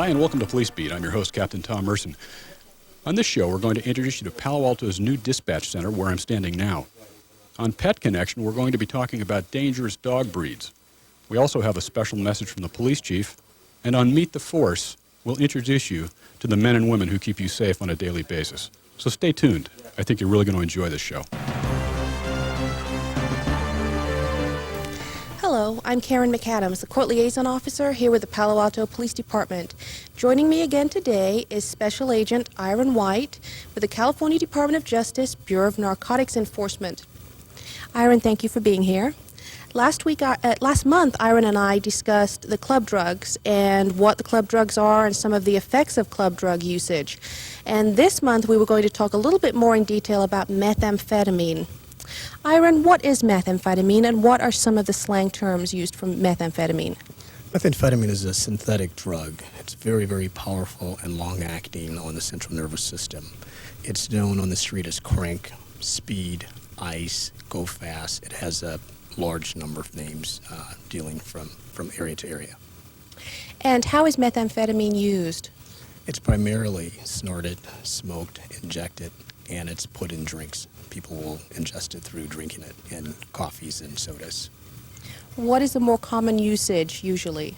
Hi, and welcome to Police Beat. I'm your host, Captain Tom Merson. On this show, we're going to introduce you to Palo Alto's new dispatch center, where I'm standing now. On Pet Connection, we're going to be talking about dangerous dog breeds. We also have a special message from the police chief. And on Meet the Force, we'll introduce you to the men and women who keep you safe on a daily basis. So stay tuned. I think you're really going to enjoy this show. Hello, I'm Karen McAdams, the Court Liaison Officer here with the Palo Alto Police Department. Joining me again today is Special Agent Iron White with the California Department of Justice, Bureau of Narcotics Enforcement. Iron, thank you for being here. Last month, Iron and I discussed the club drugs and what the club drugs are and some of the effects of club drug usage. And this month, we were going to talk a little bit more in detail about methamphetamine. Iron, what is methamphetamine and what are some of the slang terms used for methamphetamine? Methamphetamine is a synthetic drug. It's very, very powerful and long-acting on the central nervous system. It's known on the street as crank, speed, ice, go fast. It has a large number of names dealing from area to area. And how is methamphetamine used? It's primarily snorted, smoked, injected, and it's put in drinks. People will ingest it through drinking it in coffees and sodas. What is the more common usage usually?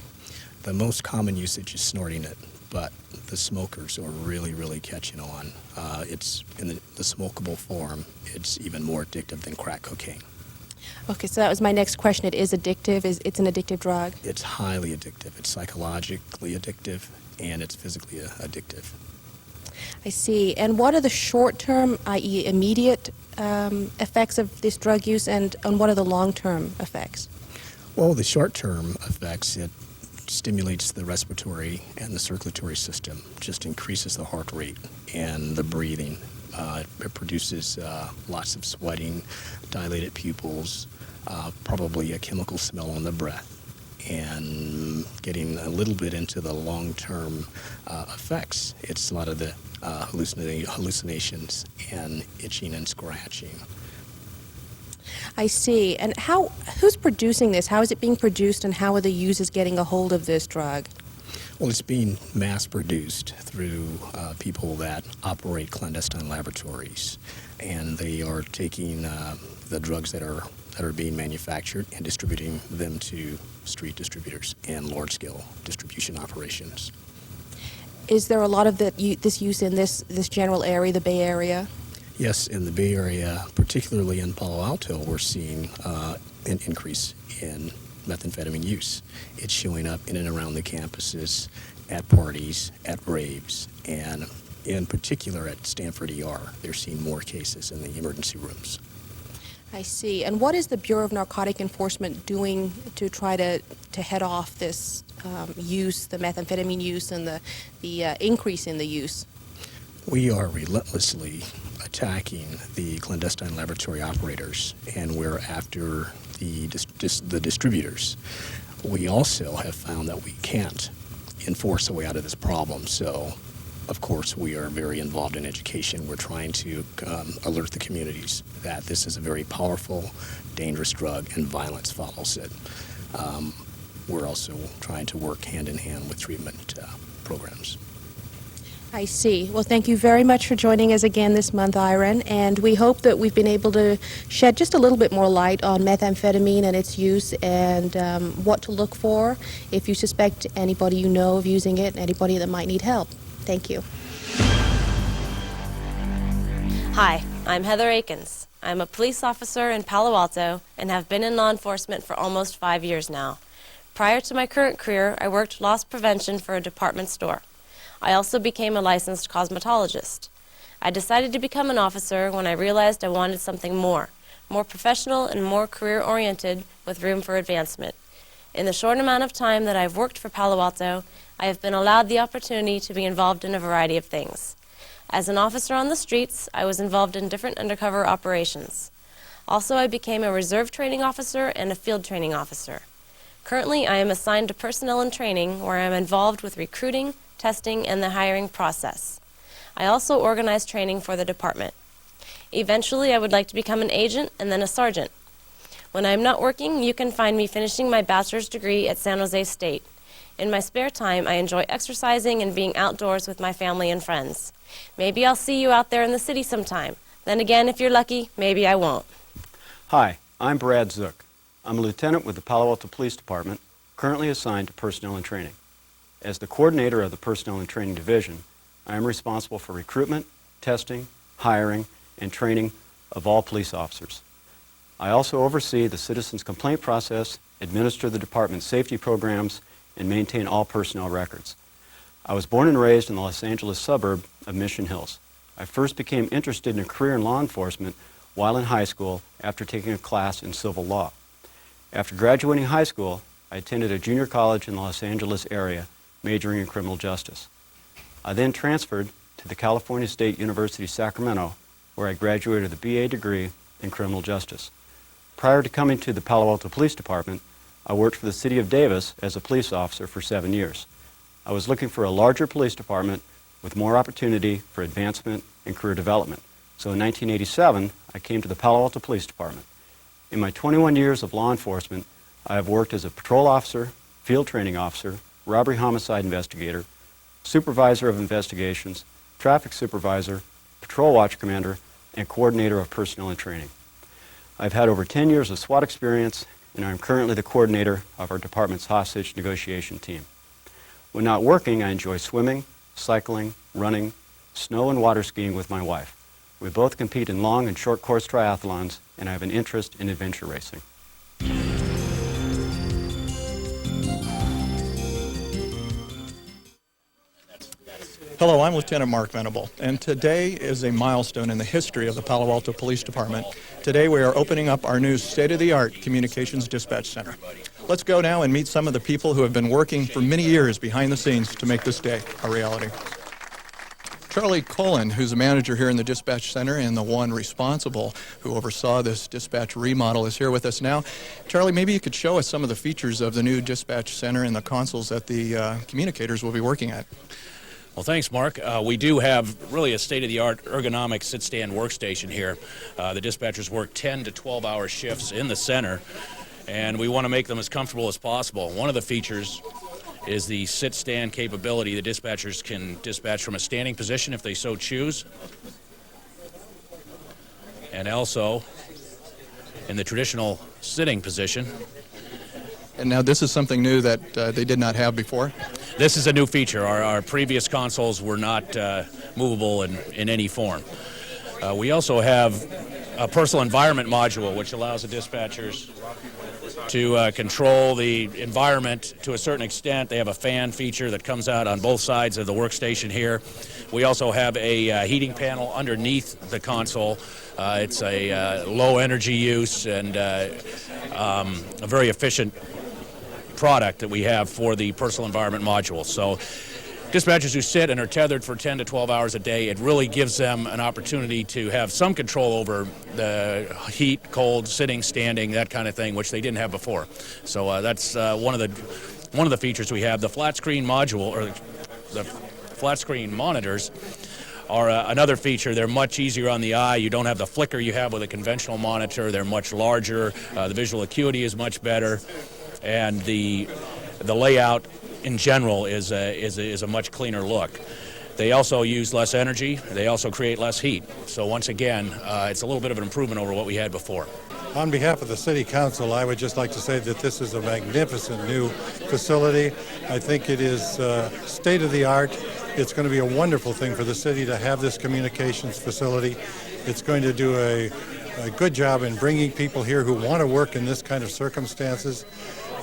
The most common usage is snorting it, but the smokers are really, really catching on. It's in the smokable form. It's even more addictive than crack cocaine. Okay, so that was my next question. It is addictive. It's an addictive drug? It's highly addictive. It's psychologically addictive, and it's physically addictive. I see. And what are the short-term, i.e. immediate effects of this drug use, and what are the long-term effects? Well, the short-term effects, it stimulates the respiratory and the circulatory system, just increases the heart rate and the breathing. It produces lots of sweating, dilated pupils, probably a chemical smell on the breath, and getting a little bit into the long-term effects. It's a lot of the hallucinations and itching and scratching. I see. And who's producing this? How is it being produced, and how are the users getting a hold of this drug? Well, it's being mass-produced through people that operate clandestine laboratories, and they are taking the drugs that are being manufactured and distributing them to street distributors and large-scale distribution operations. Is there a lot of this use in this general area, the Bay Area? Yes, in the Bay Area, particularly in Palo Alto, we're seeing an increase in methamphetamine use. It's showing up in and around the campuses, at parties, at raves, and in particular at Stanford ER. They're seeing more cases in the emergency rooms. I see. And what is the Bureau of Narcotic Enforcement doing to try to head off this use, the methamphetamine use, and the increase in the use? We are relentlessly attacking the clandestine laboratory operators, and we're after the distributors. We also have found that we can't enforce a way out of this problem, so of course we are very involved in education. We're trying to alert the communities that this is a very powerful, dangerous drug, and violence follows it. We're also trying to work hand in hand with treatment programs. I see. Well, thank you very much for joining us again this month, Iron, and we hope that we've been able to shed just a little bit more light on methamphetamine and its use, and what to look for if you suspect anybody you know of using it, and anybody that might need help. Thank you. Hi, I'm Heather Akins. I'm a police officer in Palo Alto and have been in law enforcement for almost 5 years now. Prior to my current career, I worked loss prevention for a department store. I also became a licensed cosmetologist. I decided to become an officer when I realized I wanted something more professional and more career-oriented with room for advancement. In the short amount of time that I've worked for Palo Alto, I have been allowed the opportunity to be involved in a variety of things. As an officer on the streets, I was involved in different undercover operations. Also, I became a reserve training officer and a field training officer. Currently, I am assigned to personnel and training, where I am involved with recruiting, testing, and the hiring process. I also organize training for the department. Eventually, I would like to become an agent and then a sergeant. When I am not working, you can find me finishing my bachelor's degree at San Jose State. In my spare time, I enjoy exercising and being outdoors with my family and friends. Maybe I'll see you out there in the city sometime. Then again, if you're lucky, maybe I won't. Hi, I'm Brad Zook. I'm a lieutenant with the Palo Alto Police Department, currently assigned to Personnel and Training. As the coordinator of the Personnel and Training Division, I am responsible for recruitment, testing, hiring, and training of all police officers. I also oversee the citizens' complaint process, administer the department's safety programs, and maintain all personnel records. I was born and raised in the Los Angeles suburb of Mission Hills. I first became interested in a career in law enforcement while in high school after taking a class in civil law. After graduating high school, I attended a junior college in the Los Angeles area, majoring in criminal justice. I then transferred to the California State University, Sacramento, where I graduated with a BA degree in criminal justice. Prior to coming to the Palo Alto Police Department, I worked for the City of Davis as a police officer for 7 years. I was looking for a larger police department with more opportunity for advancement and career development. So in 1987, I came to the Palo Alto Police Department. In my 21 years of law enforcement, I have worked as a patrol officer, field training officer, robbery homicide investigator, supervisor of investigations, traffic supervisor, patrol watch commander, and coordinator of personnel and training. I've had over 10 years of SWAT experience, and I'm currently the coordinator of our department's hostage negotiation team. When not working, I enjoy swimming, cycling, running, snow and water skiing with my wife. We both compete in long and short course triathlons, and I have an interest in adventure racing. Hello, I'm Lieutenant Mark Venable, and today is a milestone in the history of the Palo Alto Police Department. Today we are opening up our new state-of-the-art Communications Dispatch Center. Let's go now and meet some of the people who have been working for many years behind the scenes to make this day a reality. Charlie Cullen, who's a manager here in the Dispatch Center and the one responsible who oversaw this dispatch remodel, is here with us now. Charlie, maybe you could show us some of the features of the new Dispatch Center and the consoles that the communicators will be working at. Well, thanks, Mark. We do have really a state-of-the-art ergonomic sit-stand workstation here. The dispatchers work 10 to 12-hour shifts in the center, and we want to make them as comfortable as possible. One of the features is the sit-stand capability. The dispatchers can dispatch from a standing position if they so choose, and also in the traditional sitting position. And now this is something new that they did not have before? This is a new feature. Our previous consoles were not movable in any form. We also have a personal environment module, which allows the dispatchers to control the environment to a certain extent. They have a fan feature that comes out on both sides of the workstation here. We also have a heating panel underneath the console. It's a low energy use and a very efficient product that we have for the personal environment module. So dispatchers who sit and are tethered for 10 to 12 hours a day, it really gives them an opportunity to have some control over the heat, cold, sitting, standing, that kind of thing, which they didn't have before. So that's one of the features we have. The flat screen module, or the flat screen monitors, are another feature. They're much easier on the eye. You don't have the flicker you have with a conventional monitor. They're much larger. The visual acuity is much better, and the layout in general is a much cleaner look. They also use less energy. They also create less heat. So once again, it's a little bit of an improvement over what we had before. On behalf of the City Council, I would just like to say that this is a magnificent new facility. I think it is state-of-the-art. It's going to be a wonderful thing for the city to have this communications facility. It's going to do a good job in bringing people here who want to work in this kind of circumstances.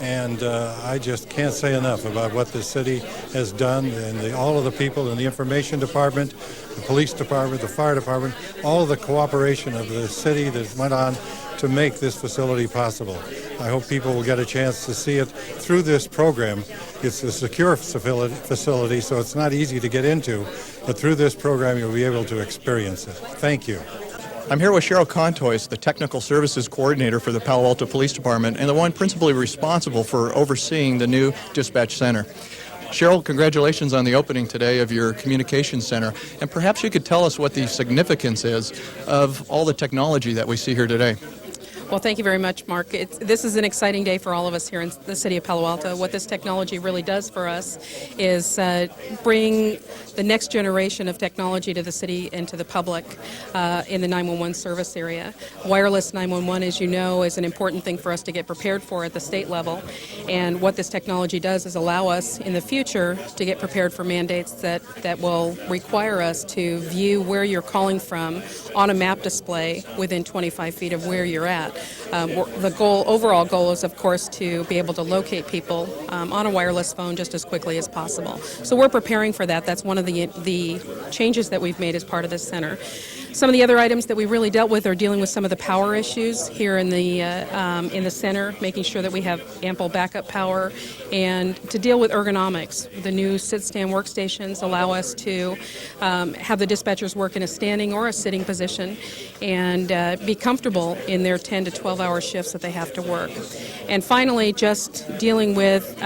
And I just can't say enough about what the city has done, and all of the people in the information department, the police department, the fire department, all of the cooperation of the city that went on to make this facility possible. I hope people will get a chance to see it through this program. It's a secure facility, so it's not easy to get into, but through this program you'll be able to experience it. Thank you. I'm here with Cheryl Contois, the Technical Services Coordinator for the Palo Alto Police Department and the one principally responsible for overseeing the new dispatch center. Cheryl, congratulations on the opening today of your communications center, and perhaps you could tell us what the significance is of all the technology that we see here today. Well, thank you very much, Mark. This is an exciting day for all of us here in the city of Palo Alto. What this technology really does for us is bring the next generation of technology to the city and to the public in the 911 service area. Wireless 911, as you know, is an important thing for us to get prepared for at the state level. And what this technology does is allow us in the future to get prepared for mandates that will require us to view where you're calling from on a map display within 25 feet of where you're at. The overall goal is, of course, to be able to locate people on a wireless phone just as quickly as possible. So we're preparing for that. That's one of the changes that we've made as part of this center. Some of the other items that we really dealt with are dealing with some of the power issues here in the center, making sure that we have ample backup power, and to deal with ergonomics. The new sit-stand workstations allow us to have the dispatchers work in a standing or a sitting position and be comfortable in their 10 to 12-hour shifts that they have to work. And finally, just dealing with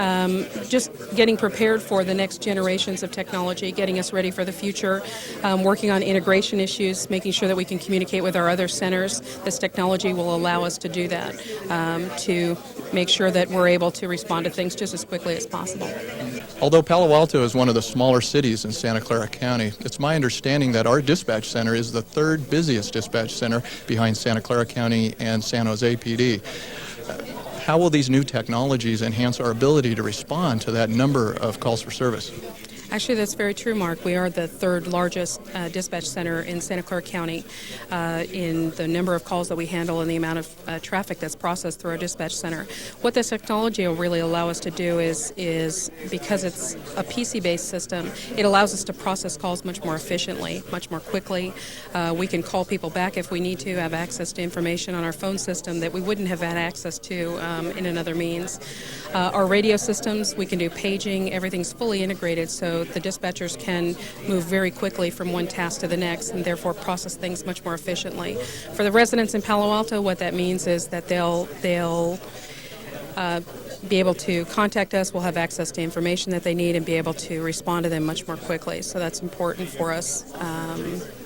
just getting prepared for the next generations of technology, getting us ready for the future, working on integration issues, making sure that we can communicate with our other centers. This technology will allow us to do that, to make sure that we're able to respond to things just as quickly as possible. Although Palo Alto is one of the smaller cities in Santa Clara County, it's my understanding that our dispatch center is the third busiest dispatch center behind Santa Clara County and San Jose PD. How will these new technologies enhance our ability to respond to that number of calls for service? Actually, that's very true, Mark. We are the third largest dispatch center in Santa Clara County in the number of calls that we handle and the amount of traffic that's processed through our dispatch center. What this technology will really allow us to do is because it's a PC-based system, it allows us to process calls much more efficiently, much more quickly. We can call people back if we need to, have access to information on our phone system that we wouldn't have had access to in another means. Our radio systems, we can do paging. Everything's fully integrated, so the dispatchers can move very quickly from one task to the next and therefore process things much more efficiently. For the residents in Palo Alto, what that means is that they'll be able to contact us, we'll have access to information that they need and be able to respond to them much more quickly. So that's important for us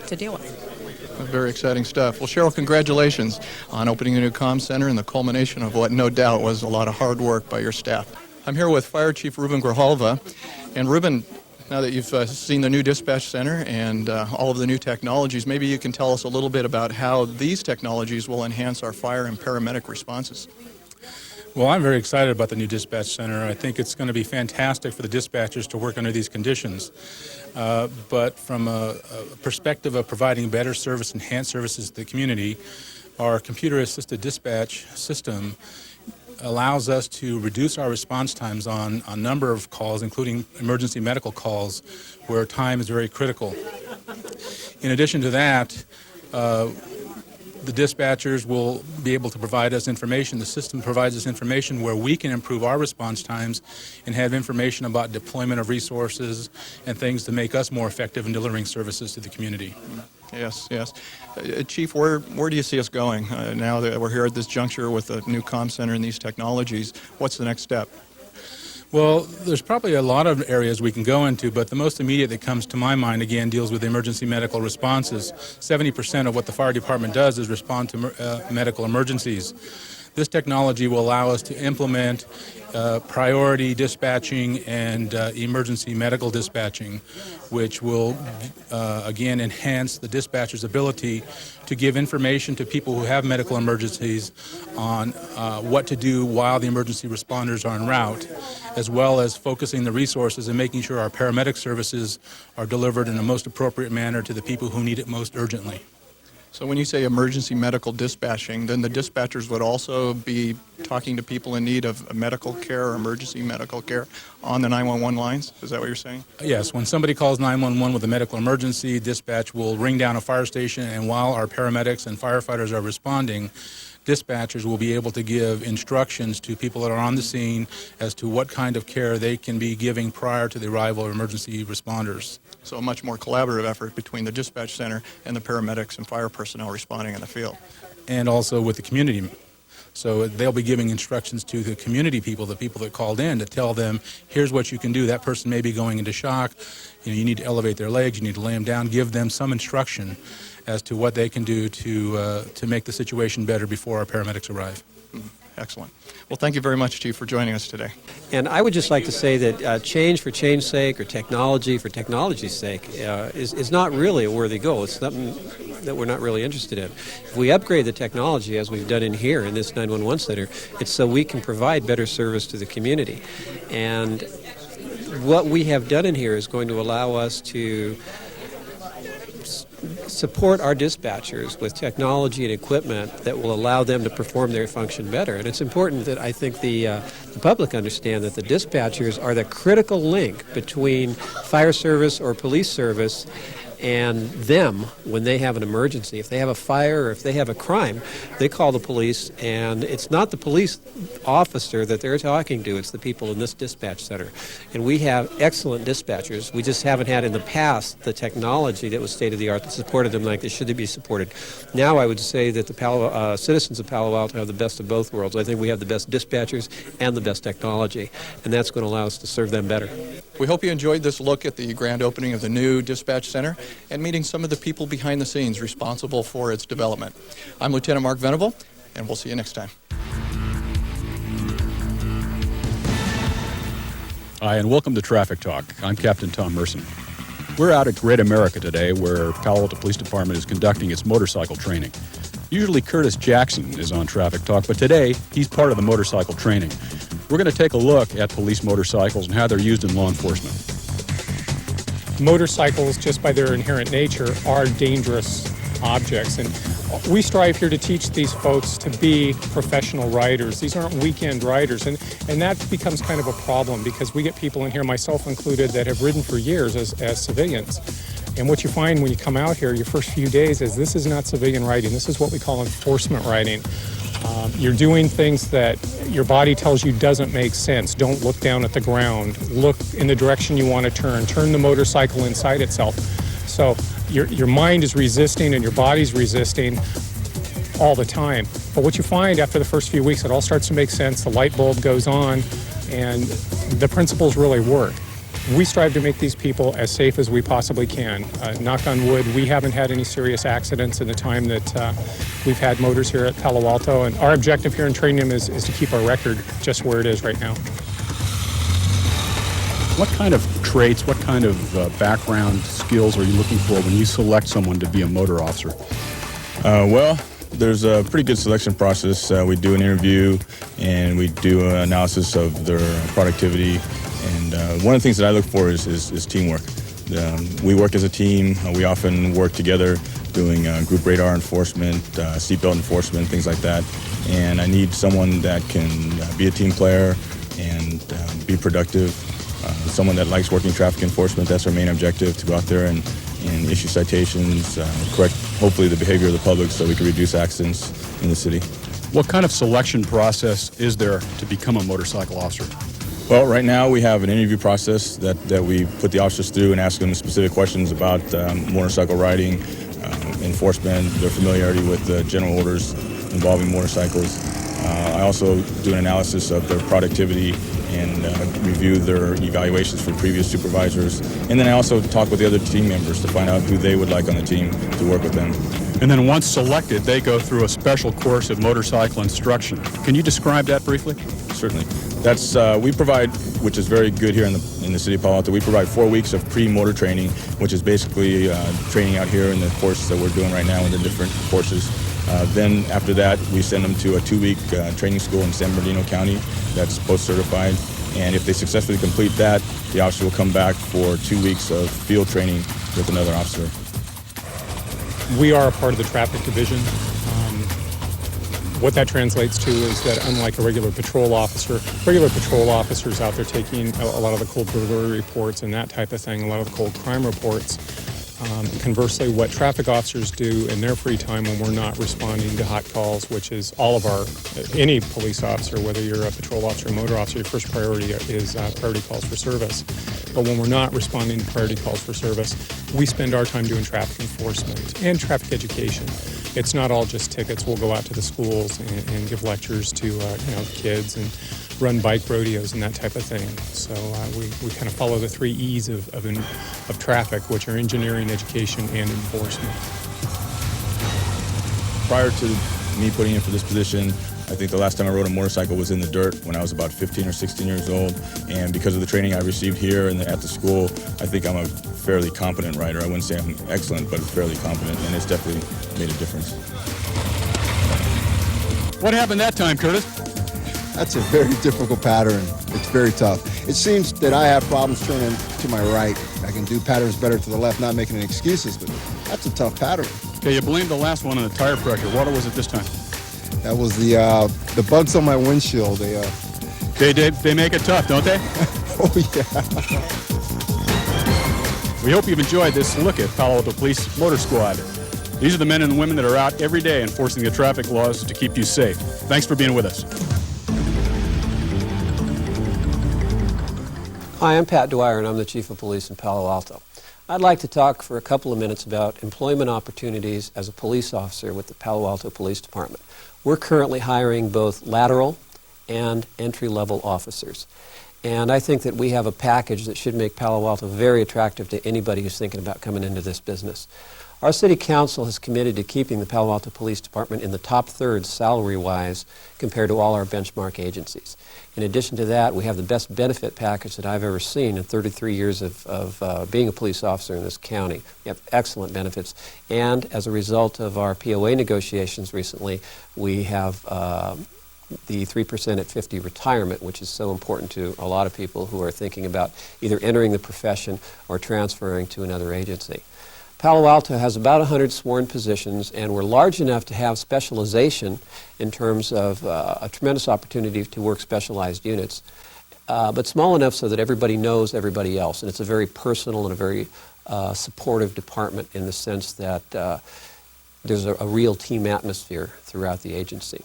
to deal with. Very exciting stuff. Well, Cheryl, congratulations on opening the new comm center and the culmination of what no doubt was a lot of hard work by your staff. I'm here with Fire Chief Ruben Grijalva. And Ruben, now that you've seen the new dispatch center and all of the new technologies, maybe you can tell us a little bit about how these technologies will enhance our fire and paramedic responses. Well, I'm very excited about the new dispatch center. I think it's going to be fantastic for the dispatchers to work under these conditions. But from a perspective of providing better service, enhanced services to the community, our computer-assisted dispatch system allows us to reduce our response times on a number of calls, including emergency medical calls, where time is very critical. In addition to that, the dispatchers will be able to provide us information. The system provides us information where we can improve our response times and have information about deployment of resources and things to make us more effective in delivering services to the community. Yes, yes. Chief, where do you see us going now that we're here at this juncture with the new comm center and these technologies? What's the next step? Well, there's probably a lot of areas we can go into, but the most immediate that comes to my mind, again, deals with emergency medical responses. 70% of what the fire department does is respond to medical emergencies. This technology will allow us to implement priority dispatching and emergency medical dispatching, which will, again, enhance the dispatcher's ability to give information to people who have medical emergencies on what to do while the emergency responders are en route, as well as focusing the resources and making sure our paramedic services are delivered in the most appropriate manner to the people who need it most urgently. So when you say emergency medical dispatching, then the dispatchers would also be talking to people in need of medical care or emergency medical care on the 911 lines? Is that what you're saying? Yes. When somebody calls 911 with a medical emergency, dispatch will ring down a fire station, and while our paramedics and firefighters are responding, dispatchers will be able to give instructions to people that are on the scene as to what kind of care they can be giving prior to the arrival of emergency responders. So a much more collaborative effort between the dispatch center and the paramedics and fire personnel responding in the field. And also with the community. So they'll be giving instructions to the community people, the people that called in, to tell them, here's what you can do. That person may be going into shock. You need to elevate their legs. You need to lay them down. Give them some instruction as to what they can do to make the situation better before our paramedics arrive. Excellent. Well, thank you very much, Chief, for joining us today. And I would just like to say that change for change's sake or technology for technology's sake is not really a worthy goal. It's something that we're not really interested in. If we upgrade the technology, as we've done in here in this 911 center, it's so we can provide better service to the community. And what we have done in here is going to allow us to support our dispatchers with technology and equipment that will allow them to perform their function better. And it's important that I think the public understand that the dispatchers are the critical link between fire service or police service and them when they have an emergency. If they have a fire or if they have a crime, they call the police, and it's not the police officer that they're talking to, it's the people in this dispatch center. And we have excellent dispatchers. We just haven't had in the past the technology that was state-of-the-art that supported them like they should be supported. Now I would say that the citizens of Palo Alto have the best of both worlds. I think we have the best dispatchers and the best technology, and that's going to allow us to serve them better. We hope you enjoyed this look at the grand opening of the new dispatch center and meeting some of the people behind the scenes responsible for its development. I'm Lieutenant Mark Venable, and we'll see you next time. Hi, and welcome to Traffic Talk. I'm Captain Tom Merson. We're out at Great America today, where Palo Alto Police Department is conducting its motorcycle training. Usually Curtis Jackson is on Traffic Talk, but today he's part of the motorcycle training. We're going to take a look at police motorcycles and how they're used in law enforcement. Motorcycles, just by their inherent nature, are dangerous objects, and we strive here to teach these folks to be professional riders. These aren't weekend riders, and that becomes kind of a problem because we get people in here, myself included, that have ridden for years as civilians. And what you find when you come out here your first few days is this is not civilian riding. This is what we call enforcement riding. You're doing things that your body tells you doesn't make sense. Don't look down at the ground. Look in the direction you want to turn. Turn the motorcycle inside itself. So your mind is resisting and your body's resisting all the time. But what you find after the first few weeks, it all starts to make sense. The light bulb goes on, and the principles really work. We strive to make these people as safe as we possibly can. Knock on wood, we haven't had any serious accidents in the time that we've had motors here at Palo Alto, and our objective here in training them is to keep our record just where it is right now. What kind of traits, what kind of background skills are you looking for when you select someone to be a motor officer? Well, there's a pretty good selection process. We do an interview and we do an analysis of their productivity. And one of the things that I look for is teamwork. We work as a team. We often work together doing group radar enforcement, seatbelt enforcement, things like that. And I need someone that can be a team player and be productive. Someone that likes working traffic enforcement. That's our main objective, to go out there and issue citations, correct hopefully the behavior of the public so we can reduce accidents in the city. What kind of selection process is there to become a motorcycle officer? Well, right now we have an interview process that we put the officers through and ask them specific questions about motorcycle riding, enforcement, their familiarity with the general orders involving motorcycles. I also do an analysis of their productivity and review their evaluations from previous supervisors. And then I also talk with the other team members to find out who they would like on the team to work with them. And then once selected, they go through a special course of motorcycle instruction. Can you describe that briefly? Certainly. That's we provide, which is very good here in the city of Palo Alto. We provide 4 weeks of pre-motor training, which is basically training out here in the course that we're doing right now in the different courses. Then after that, we send them to a 2-week training school in San Bernardino County that's post-certified. And if they successfully complete that, the officer will come back for 2 weeks of field training with another officer. We are a part of the traffic division. What that translates to is that unlike a regular patrol officers out there taking a lot of the cold burglary reports and that type of thing, a lot of the cold crime reports, Conversely, what traffic officers do in their free time when we're not responding to hot calls, which is any police officer, whether you're a patrol officer or motor officer, your first priority is priority calls for service. But when we're not responding to priority calls for service, we spend our time doing traffic enforcement and traffic education. It's not all just tickets. We'll go out to the schools and give lectures to kids and run bike rodeos and that type of thing. So we kind of follow the 3 E's of traffic, which are engineering, education, and enforcement. Prior to me putting in for this position, I think the last time I rode a motorcycle was in the dirt when I was about 15 or 16 years old. And because of the training I received here and at the school, I think I'm a fairly competent rider. I wouldn't say I'm excellent, but fairly competent, and it's definitely made a difference. What happened that time, Curtis? That's a very difficult pattern. It's very tough. It seems that I have problems turning to my right. I can do patterns better to the left, not making any excuses, but that's a tough pattern. Okay, you blamed the last one on the tire pressure. What was it this time? That was the bugs on my windshield. They make it tough, don't they? Oh, yeah. We hope you've enjoyed this look at Palo Alto Police Motor Squad. These are the men and women that are out every day enforcing the traffic laws to keep you safe. Thanks for being with us. Hi, I'm Pat Dwyer, and I'm the Chief of Police in Palo Alto. I'd like to talk for a couple of minutes about employment opportunities as a police officer with the Palo Alto Police Department. We're currently hiring both lateral and entry-level officers. And I think that we have a package that should make Palo Alto very attractive to anybody who's thinking about coming into this business. Our City Council has committed to keeping the Palo Alto Police Department in the top third salary-wise compared to all our benchmark agencies. In addition to that, we have the best benefit package that I've ever seen in 33 years of being a police officer in this county. We have excellent benefits. And as a result of our POA negotiations recently, we have the 3% at 50 retirement, which is so important to a lot of people who are thinking about either entering the profession or transferring to another agency. Palo Alto has about 100 sworn positions, and we're large enough to have specialization in terms of a tremendous opportunity to work specialized units, but small enough so that everybody knows everybody else. And it's a very personal and a very supportive department in the sense that there's a real team atmosphere throughout the agency.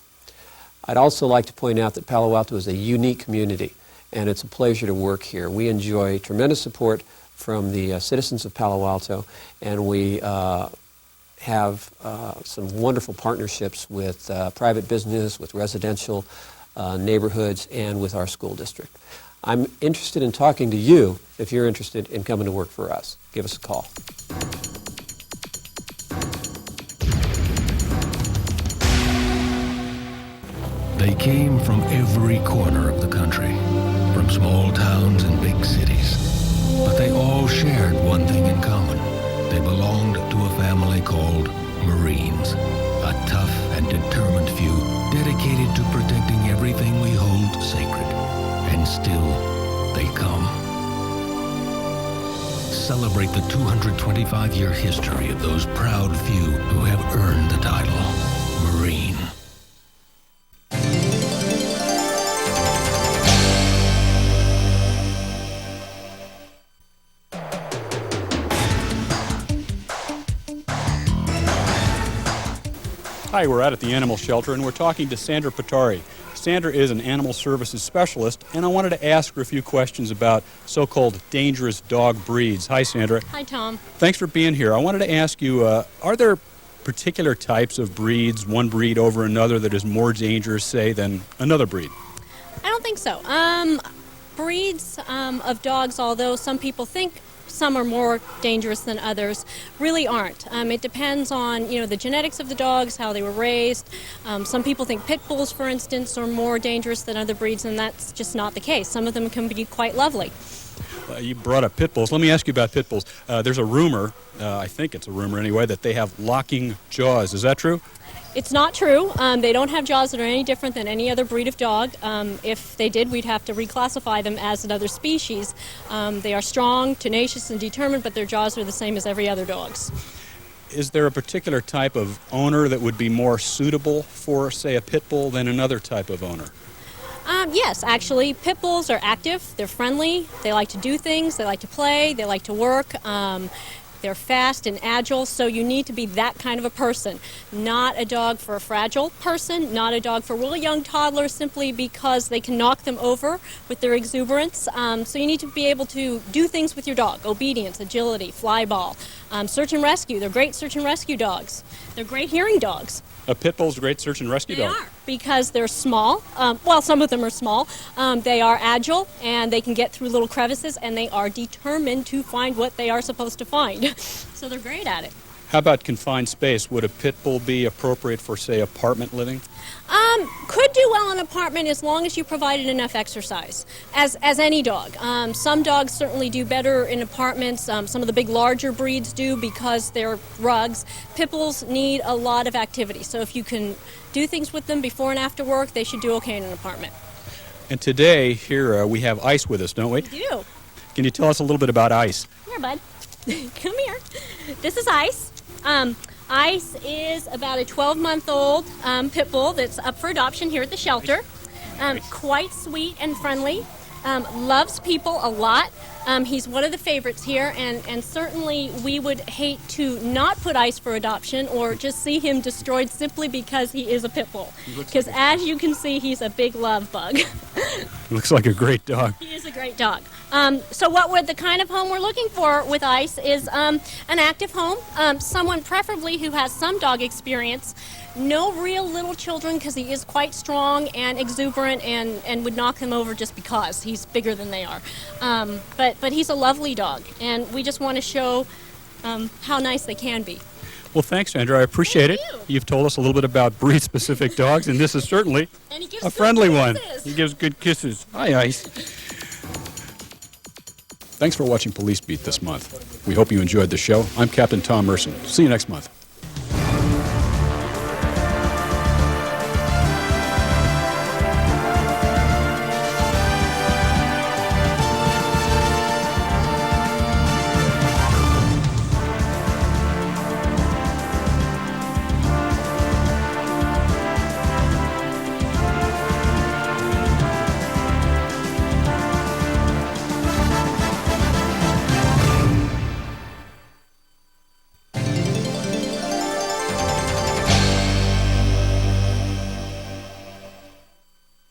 I'd also like to point out that Palo Alto is a unique community, and it's a pleasure to work here. We enjoy tremendous support from the citizens of Palo Alto, and we have some wonderful partnerships with private business, with residential neighborhoods, and with our school district. I'm interested in talking to you if you're interested in coming to work for us. Give us a call. They came from every corner of the country, from small towns and big cities. But they all shared one thing in common. They belonged to a family called Marines, a tough and determined few dedicated to protecting everything we hold sacred. And still, they come. Celebrate the 225-year history of those proud few who have earned the title Marine. Hi, we're out at the animal shelter, and we're talking to Sandra Patari. Sandra is an animal services specialist, and I wanted to ask her a few questions about so-called dangerous dog breeds. Hi, Sandra. Hi, Tom. Thanks for being here. I wanted to ask you, are there particular types of breeds, one breed over another, that is more dangerous, say, than another breed? I don't think so. Breeds of dogs, although some people think some are more dangerous than others, really aren't. It depends on, the genetics of the dogs, how they were raised. Some people think pit bulls, for instance, are more dangerous than other breeds, and that's just not the case. Some of them can be quite lovely. You brought up pit bulls. Let me ask you about pit bulls. There's a rumor, I think it's a rumor anyway, that they have locking jaws. Is that true? It's not true. They don't have jaws that are any different than any other breed of dog. If they did, we'd have to reclassify them as another species. They are strong, tenacious, and determined, but their jaws are the same as every other dog's. Is there a particular type of owner that would be more suitable for, say, a pit bull than another type of owner? Yes, actually, pit bulls are active, they're friendly, they like to do things, they like to play, they like to work. They're fast and agile, so you need to be that kind of a person. Not a dog for a fragile person, not a dog for really young toddlers simply because they can knock them over with their exuberance. So you need to be able to do things with your dog. Obedience, agility, fly ball, search and rescue. They're great search and rescue dogs. They're great hearing dogs. A pit bull's a great search and rescue dog. They are, because they're small. Well, some of them are small. They are agile, and they can get through little crevices, and they are determined to find what they are supposed to find. So they're great at it. How about confined space? Would a pit bull be appropriate for, say, apartment living? Could do well in an apartment as long as you provided enough exercise, as any dog. Some dogs certainly do better in apartments. Some of the big larger breeds do because they're rugs. Pit bulls need a lot of activity, so if you can do things with them before and after work, they should do okay in an apartment. And today, here, we have Ice with us, don't we? We do. Can you tell us a little bit about Ice? Here, bud. Come here. This is Ice. Ice is about a 12-month-old pit bull that's up for adoption here at the shelter. Quite sweet and friendly. Loves people a lot. He's one of the favorites here, and certainly we would hate to not put Ice for adoption or just see him destroyed simply because he is a pit bull. Because as you can see, he's a big love bug. Looks like a great dog. He is a great dog. So what would the kind of home we're looking for with Ice is an active home, someone preferably who has some dog experience. No real little children because he is quite strong and exuberant and would knock them over just because he's bigger than they are. But he's a lovely dog, and we just want to show how nice they can be. Well, thanks, Sandra. I appreciate it. You've told us a little bit about breed-specific dogs, and this is certainly a friendly one. He gives good kisses. Hi, Ice. Thanks for watching Police Beat this month. We hope you enjoyed the show. I'm Captain Tom Merson. See you next month.